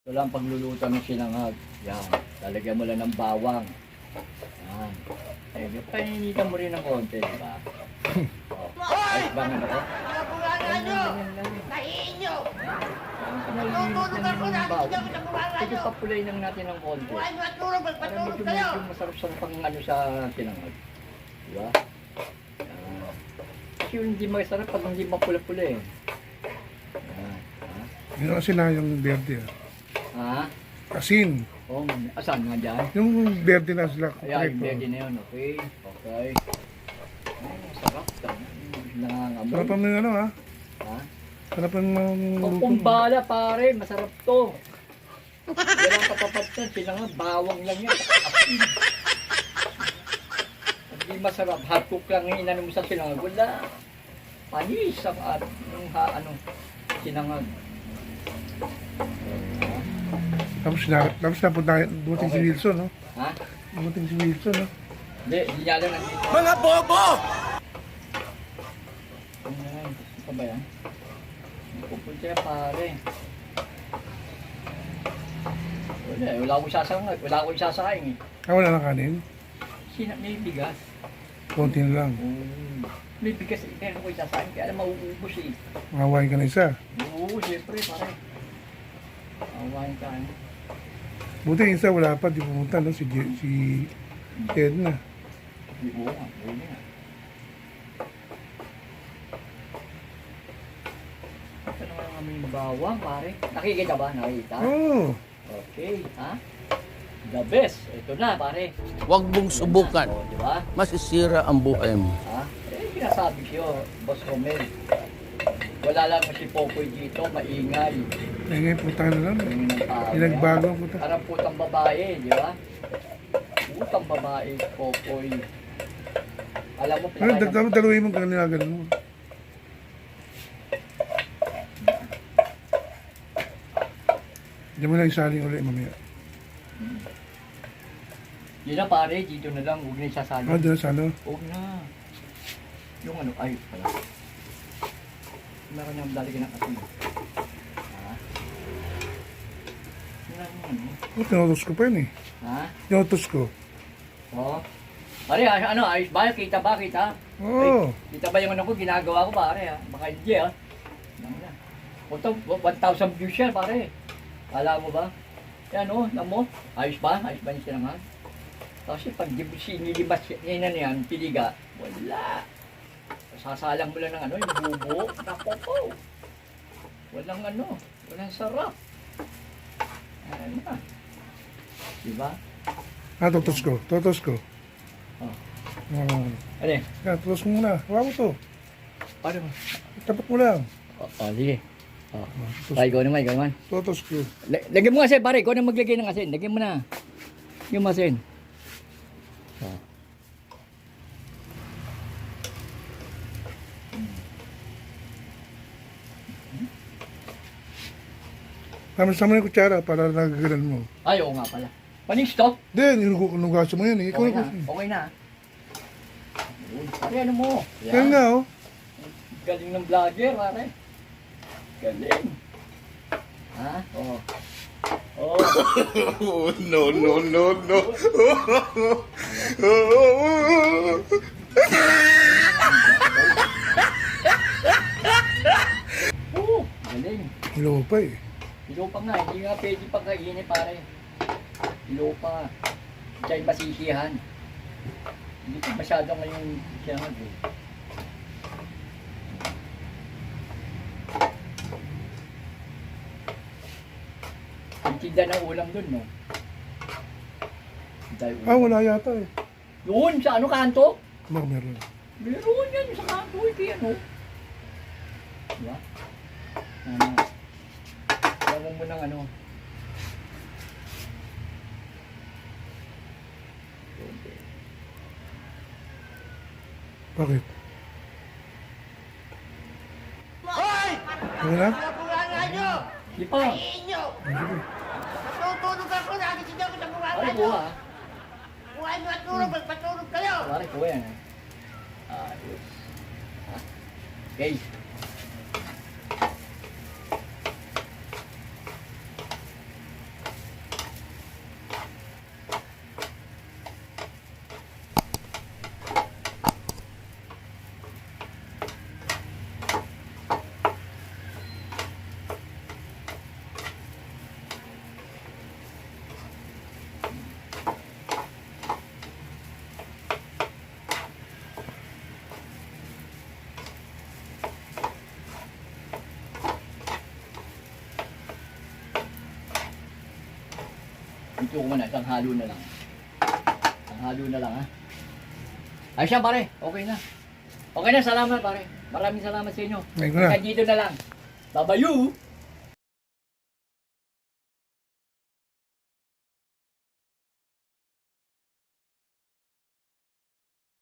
Ito lang pagluluto ng sinangag. Yan. Talagyan mo lang ng bawang. Yan. Eh, painitan mo rin ng konti, di ba? Oh. Ayos ba nga ako? Ito papulay lang natin ng konti. Para medyo masarap sa pang ano sa sinangag. Di ba? Yan. Kasi yung hindi masarap pag hindi mapula-pula eh. Yan. Yun kasi na yung berde. Ha? Asin. Oh, asan nga dyan? Yung berde na sila. Ayan, ready na yun. Okay. Okay. Ay, sarap. Nangangamoy. Sarapan mo yung ano ha? Ha? Sarapan mo yung Ang kumbala pare, masarap to. Yan ang kapapatan, sila nga, bawang lang yan. Asin. Hindi masarap, hot cook lang yung inano mo sa sinangag. Wala. Panis ang yung sinangag. Tapos napunta, dumating si Okay. Wilson, no? Ha? Dumating si Wilson, no? Hindi niya alam nandito. Mga bobo! Ayan, ito ba yan? Pupunta yan pare. Wala akong sasangag. Wala akong sasakain eh. Wala na kanin. May bigas. Konti na lang. May bigas eh. Meron ko sasakain. Kaya alam mauubos eh. Makawain ka na isa. Oo, siyempre pare. Awain ka eh. Buti yung isa wala pa, di pumunta, no? Si Edna. Oo nga, oo nga. Ito naman ang aming bawang pare. Nakikita ba? Nakikita? Oh! Okay, ha? The best. Ito na pare. Huwag mong subukan. O, di ba? Masisira ang buhay mo. Ha? Eh, sinasabi siyo, Boss Romel. Wala lang si Popoy dito, maingay. Eh ngayon, punta na lang. Yung ng tao. Pinagbago ang punta. Parang putang babae, di ba? Putang babae, Popoy. Alam mo, Ano, daluhin mo kanina ganun mo. Diyan mo na isaling ulit mamaya. Yun na pare, dito na lang, huwag na isasali. Ah, doon sa ano? Huwag na. Yung ano, ay, pala. Meron niyang lalagyan ng asin. Ha? Yun lang yun, ano? Oh, tinutos ko pa yun eh. Ha? Tinutos ko. Oo. Pare, ano, ayos ba? Kita ba? Kita? Oo. Ay, kita ba yung ano ko, ginagawa ko pare ha? Baka hindi ha? Ano na? Punta, 1,000 views yan pare. Alam mo ba? Yan o, alam mo? Ayos ba? Ayos ba yung sinangag? Kasi pag sinilibas niya yan, piliga, wala. Sasalang mo lang ng ano, yung bubo. Naku po. Walang ano, walang sarap. Ayan na. Diba? Ah, tutos ko. Tutos ko. Oh. Ah, Ano eh? yan, tutos mo muna. Hawa mo to. Paano mo? Tapat mo lang. Sige. Oh. Tutos, Ay, ikaw naman, ikaw naman. tutos ko. Lagyan mo asin, pare. Ikaw na maglagay ng asin. Lagyan mo na. Yung asin. Oh. Sama-sama yung kutsara para nagagalan mo. Ay, oo nga pala. Panis to? Hindi, ninugaso mo yan eh. Ikaw Okay na. na. Okay na. Pare, ano mo? Yan nga oh. Galing ng vlogger, pare. Galing. Ha? Oo. Oh. Oh, no, no, no, no. Oo. Galing. Ilaw pa eh. Ilo pa nga. Hindi nga pwede pa kainin, pare. Ilo pa. Siya'y masisihan. Hindi ko masyado ngayon siya mag Ang tinda ng ulam dun, no? Dahil Ah, wala yata eh. Doon, sa ano kanto? Baka meron. Meron yan, sa kanto, hindi ano. Diba? Ano? Alam mo ng ano. Bakit? Okay na? Di pa. Tutulog ako, nagising ako sa buwan Pare, kayo. buha. Buwan nyo at tulog, magpatulog kayo. Pare, buha yan. Ayos. Okay. Yung na, isang halo na lang. Isang halo na lang, ha? Ayos yan, pare. Okay na. Okay na, salamat, pare. Maraming salamat sa inyo. Ngayon ko na. Hanggang dito na lang. Babayu!